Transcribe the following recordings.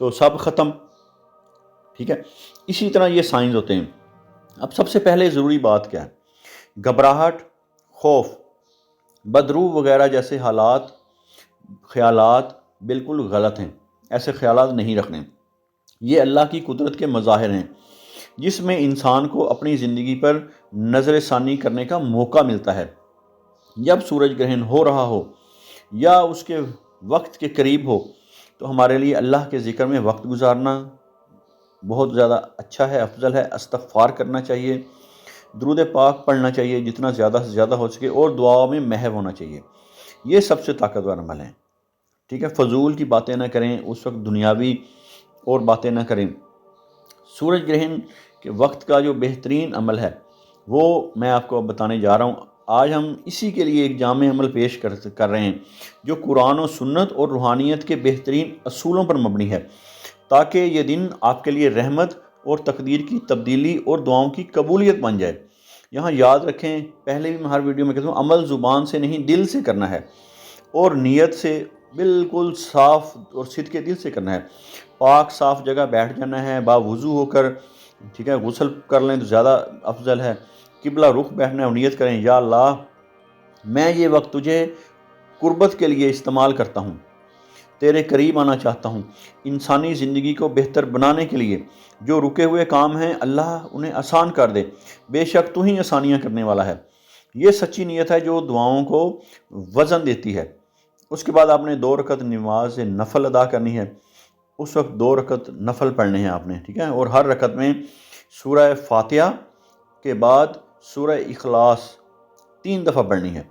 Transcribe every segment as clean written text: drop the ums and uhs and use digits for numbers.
تو سب ختم، ٹھیک ہے۔ اسی طرح یہ سائنز ہوتے ہیں۔ اب سب سے پہلے ضروری بات کیا ہے؟ گھبراہٹ، خوف، بدرو وغیرہ جیسے خیالات بالکل غلط ہیں، ایسے خیالات نہیں رکھنے۔ یہ اللہ کی قدرت کے مظاہر ہیں جس میں انسان کو اپنی زندگی پر نظر ثانی کرنے کا موقع ملتا ہے۔ جب سورج گرہن ہو رہا ہو یا اس کے وقت کے قریب ہو تو ہمارے لیے اللہ کے ذکر میں وقت گزارنا بہت زیادہ اچھا ہے، افضل ہے۔ استغفار کرنا چاہیے، درود پاک پڑھنا چاہیے جتنا زیادہ سے زیادہ ہو سکے، اور دعا میں محو ہونا چاہیے۔ یہ سب سے طاقتور عمل ہیں، ٹھیک ہے۔ فضول کی باتیں نہ کریں، اس وقت دنیاوی اور باتیں نہ کریں۔ سورج گرہن کے وقت کا جو بہترین عمل ہے وہ میں آپ کو بتانے جا رہا ہوں۔ آج ہم اسی کے لیے ایک جامع عمل پیش کر رہے ہیں جو قرآن و سنت اور روحانیت کے بہترین اصولوں پر مبنی ہے، تاکہ یہ دن آپ کے لیے رحمت اور تقدیر کی تبدیلی اور دعاؤں کی قبولیت بن جائے۔ یہاں یاد رکھیں، پہلے بھی میں ہر ویڈیو میں کہتا ہوں، عمل زبان سے نہیں دل سے کرنا ہے، اور نیت سے بالکل صاف اور صدق کے دل سے کرنا ہے۔ پاک صاف جگہ بیٹھ جانا ہے، باوضو ہو کر، ٹھیک ہے، غسل کر لیں تو زیادہ افضل ہے۔ قبلہ رخ بیٹھنا ہے اور نیت کریں، یا اللہ میں یہ وقت تجھے قربت کے لیے استعمال کرتا ہوں، تیرے قریب آنا چاہتا ہوں، انسانی زندگی کو بہتر بنانے کے لیے جو رکے ہوئے کام ہیں اللہ انہیں آسان کر دے، بے شک تو ہی آسانیاں کرنے والا ہے۔ یہ سچی نیت ہے جو دعاؤں کو وزن دیتی ہے۔ اس کے بعد آپ نے 2 رکعت نماز نفل ادا کرنی ہے، اس وقت 2 رکعت نفل پڑھنے ہیں آپ نے، ٹھیک ہے، اور ہر رکعت میں سورہ فاتحہ کے بعد سورہ اخلاص 3 دفعہ پڑھنی ہے،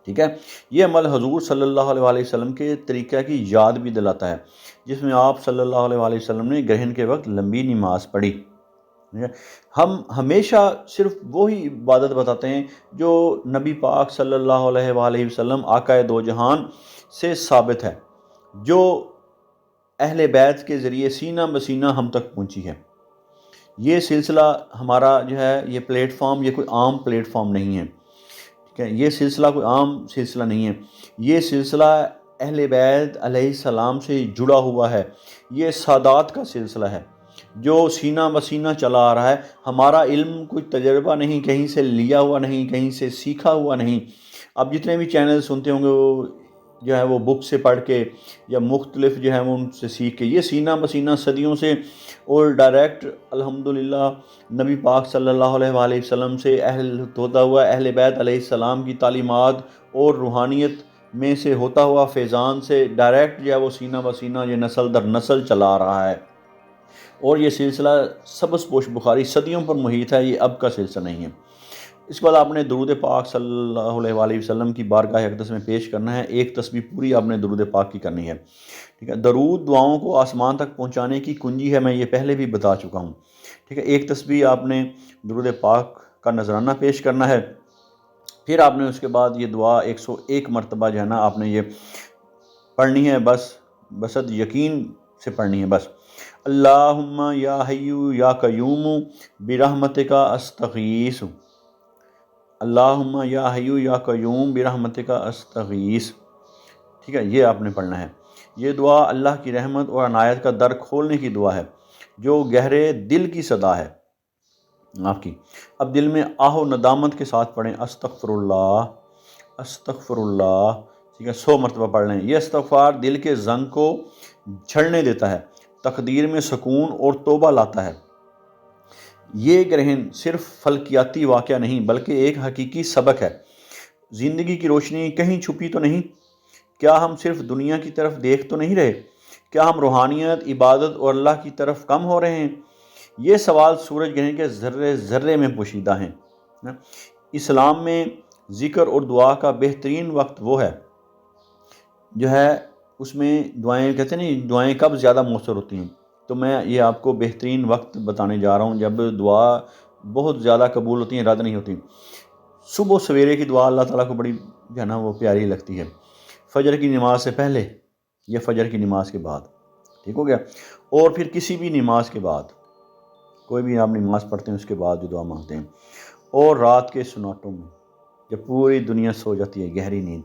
ٹھیک ہے۔ یہ عمل حضور صلی اللہ علیہ وآلہ وسلم کے طریقہ کی یاد بھی دلاتا ہے، جس میں آپ صلی اللہ علیہ وآلہ وسلم نے گرہن کے وقت لمبی نماز پڑھی۔ ہم ہمیشہ صرف وہی عبادت بتاتے ہیں جو نبی پاک صلی اللہ علیہ وآلہ وسلم آقا دو جہان سے ثابت ہے، جو اہل بیت کے ذریعے سینہ بسینہ ہم تک پہنچی ہے۔ یہ سلسلہ ہمارا جو ہے، یہ پلیٹ فارم، یہ کوئی عام پلیٹ فارم نہیں ہے، ٹھیک ہے۔ یہ سلسلہ کوئی عام سلسلہ نہیں ہے، یہ سلسلہ اہل بیت علیہ السلام سے جڑا ہوا ہے۔ یہ سادات کا سلسلہ ہے جو سینہ بسینہ چلا آ رہا ہے۔ ہمارا علم کوئی تجربہ نہیں، کہیں سے لیا ہوا نہیں، کہیں سے سیکھا ہوا نہیں۔ اب جتنے بھی چینل سنتے ہوں گے وہ جو ہے وہ بک سے پڑھ کے یا مختلف جو ہے وہ ان سے سیکھ کے، یہ سینہ بسینہ صدیوں سے اور ڈائریکٹ الحمدللہ نبی پاک صلی اللہ علیہ وآلہ وسلم سے ہوتا ہوا اہل بیت علیہ السلام کی تعلیمات اور روحانیت میں سے ہوتا ہوا فیضان سے ڈائریکٹ جو ہے وہ سینہ بسینہ یہ نسل در نسل چلا آ رہا ہے، اور یہ سلسلہ سبز پوش بخاری صدیوں پر محیط ہے، یہ اب کا سلسلہ نہیں ہے۔ اس کے بعد آپ نے درود پاک صلی اللہ علیہ وآلہ وسلم کی بارگاہ اقدس میں پیش کرنا ہے، 1 تسبیح پوری آپ نے درود پاک کی کرنی ہے، ٹھیک ہے۔ درود دعاؤں کو آسمان تک پہنچانے کی کنجی ہے، میں یہ پہلے بھی بتا چکا ہوں، ٹھیک ہے۔ 1 تسبیح آپ نے درود پاک کا نذرانہ پیش کرنا ہے، پھر آپ نے اس کے بعد یہ دعا 101 مرتبہ جو ہے نا آپ نے یہ پڑھنی ہے، بسد یقین سے پڑھنی ہے بس۔ اللہم یا حیو یا قیوم برحمتک استغیث، اللہم یا حیو یا قیوم برحمتک استغیث، ٹھیک ہے، یہ آپ نے پڑھنا ہے۔ یہ دعا اللہ کی رحمت اور عنایت کا در کھولنے کی دعا ہے جو گہرے دل کی صدا ہے آپ کی۔ اب دل میں آہ و ندامت کے ساتھ پڑھیں، استغفر اللہ استغفر اللہ، ٹھیک ہے، 100 مرتبہ پڑھ لیں۔ یہ استغفار دل کے زنگ کو جھڑنے دیتا ہے، تقدیر میں سکون اور توبہ لاتا ہے۔ یہ گرہن صرف فلکیاتی واقعہ نہیں بلکہ ایک حقیقی سبق ہے۔ زندگی کی روشنی کہیں چھپی تو نہیں؟ کیا ہم صرف دنیا کی طرف دیکھ تو نہیں رہے؟ کیا ہم روحانیت، عبادت اور اللہ کی طرف کم ہو رہے ہیں؟ یہ سوال سورج گرہن کے ذرے ذرے میں پوشیدہ ہیں۔ اسلام میں ذکر اور دعا کا بہترین وقت وہ ہے جو ہے اس میں دعائیں، کہتے ہیں نا دعائیں کب زیادہ مؤثر ہوتی ہیں، تو میں یہ آپ کو بہترین وقت بتانے جا رہا ہوں جب دعا بہت زیادہ قبول ہوتی ہیں، رد نہیں ہوتی۔ صبح و سویرے کی دعا اللہ تعالیٰ کو بڑی جو ہے نا وہ پیاری لگتی ہے، فجر کی نماز سے پہلے یا فجر کی نماز کے بعد، ٹھیک ہو گیا، اور پھر کسی بھی نماز کے بعد، کوئی بھی آپ نماز پڑھتے ہیں اس کے بعد جو دعا مانگتے ہیں، اور رات کے سناٹوں میں جب پوری دنیا سو جاتی ہے گہری نیند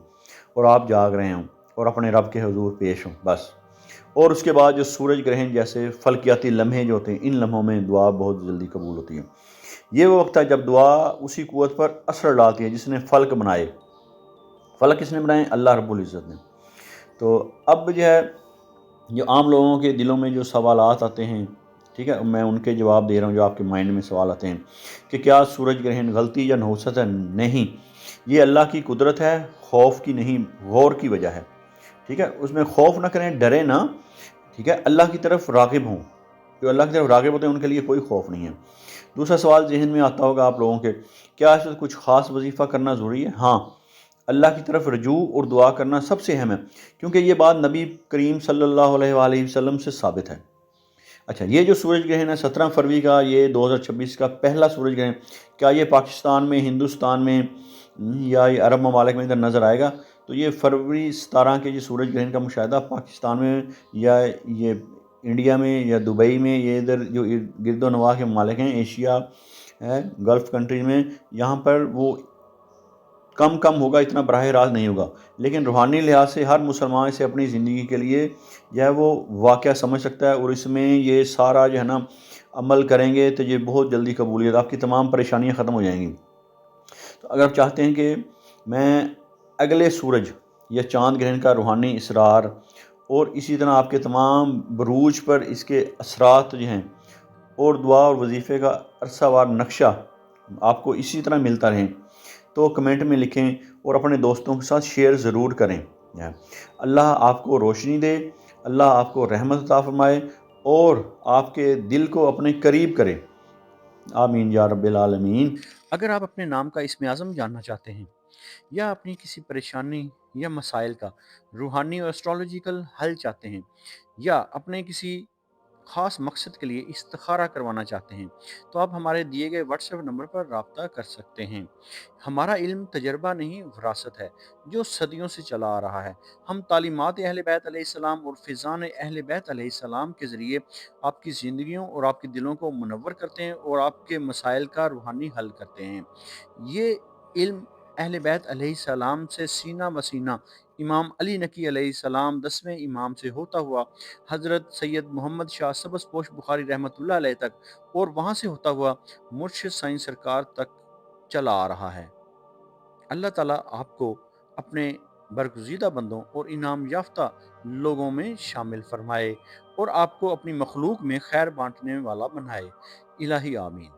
اور آپ جاگ رہے ہوں اور اپنے رب کے حضور پیش ہوں، بس اور اس کے بعد جو سورج گرہن جیسے فلکیاتی لمحے جو ہوتے ہیں، ان لمحوں میں دعا بہت جلدی قبول ہوتی ہے۔ یہ وہ وقت ہے جب دعا اسی قوت پر اثر ڈالتی ہے جس نے فلک بنائے۔ فلک کس نے بنائے؟ اللہ رب العزت نے۔ تو اب جو ہے، جو عام لوگوں کے دلوں میں جو سوالات آتے ہیں، ٹھیک ہے، میں ان کے جواب دے رہا ہوں جو آپ کے مائنڈ میں سوال آتے ہیں کہ کیا سورج گرہن غلطی یا نحوست ہے؟ نہیں، یہ اللہ کی قدرت ہے، خوف کی نہیں، غور کی وجہ ہے۔ ٹھیک ہے، اس میں خوف نہ کریں، ڈرے نہ، ٹھیک ہے، اللہ کی طرف راغب ہوں۔ جو اللہ کی طرف راغب ہوتے ہیں ان کے لیے کوئی خوف نہیں ہے۔ دوسرا سوال ذہن میں آتا ہوگا آپ لوگوں کے، کیا اس وقت کچھ خاص وظیفہ کرنا ضروری ہے؟ ہاں، اللہ کی طرف رجوع اور دعا کرنا سب سے اہم ہے، کیونکہ یہ بات نبی کریم صلی اللہ علیہ وآلہ وسلم سے ثابت ہے۔ اچھا، یہ جو سورج گرہن ہے 17 فروری کا، یہ 2026 کا پہلا سورج گرہن، کیا یہ پاکستان میں، ہندوستان میں یا یہ عرب ممالک میں ادھر نظر آئے گا؟ تو یہ فروری 17 کے جو سورج گرہن کا مشاہدہ پاکستان میں یا یہ انڈیا میں یا دبئی میں، یہ ادھر جو گرد و نواح کے ممالک ہیں، ایشیا ہے، گلف کنٹریز میں، یہاں پر وہ کم ہوگا، اتنا براہ راست نہیں ہوگا، لیکن روحانی لحاظ سے ہر مسلمان اسے اپنی زندگی کے لیے جو ہے وہ واقعہ سمجھ سکتا ہے، اور اس میں یہ سارا جو ہے نا عمل کریں گے تو یہ بہت جلدی قبولیت، آپ کی تمام پریشانیاں ختم ہو جائیں گی۔ تو اگر آپ چاہتے ہیں کہ میں اگلے سورج یا چاند گرہن کا روحانی اسرار اور اسی طرح آپ کے تمام بروج پر اس کے اثرات جو ہیں اور دعا اور وظیفے کا عرصہ وار نقشہ آپ کو اسی طرح ملتا رہیں، تو کمنٹ میں لکھیں اور اپنے دوستوں کے ساتھ شیئر ضرور کریں۔ اللہ آپ کو روشنی دے، اللہ آپ کو رحمت عطا فرمائے اور آپ کے دل کو اپنے قریب کرے، آمین یا رب العالمین۔ اگر آپ اپنے نام کا اسم اعظم جاننا چاہتے ہیں یا اپنی کسی پریشانی یا مسائل کا روحانی اور اسٹرالوجیکل حل چاہتے ہیں یا اپنے کسی خاص مقصد کے لیے استخارہ کروانا چاہتے ہیں، تو آپ ہمارے دیے گئے واٹس ایپ نمبر پر رابطہ کر سکتے ہیں۔ ہمارا علم تجربہ نہیں، وراثت ہے جو صدیوں سے چلا آ رہا ہے۔ ہم تعلیمات اہل بیت علیہ السلام اور فیضان اہل بیت علیہ السلام کے ذریعے آپ کی زندگیوں اور آپ کے دلوں کو منور کرتے ہیں اور آپ کے مسائل کا روحانی حل کرتے ہیں۔ یہ علم اہل بیت علیہ السلام سے سینہ بسینہ امام علی نقی علیہ السلام 10ویں امام سے ہوتا ہوا حضرت سید محمد شاہ سبز پوش بخاری رحمۃ اللہ علیہ تک اور وہاں سے ہوتا ہوا مرشد سائیں سرکار تک چلا آ رہا ہے۔ اللہ تعالیٰ آپ کو اپنے برگزیدہ بندوں اور انعام یافتہ لوگوں میں شامل فرمائے اور آپ کو اپنی مخلوق میں خیر بانٹنے والا بنائے، الہی آمین۔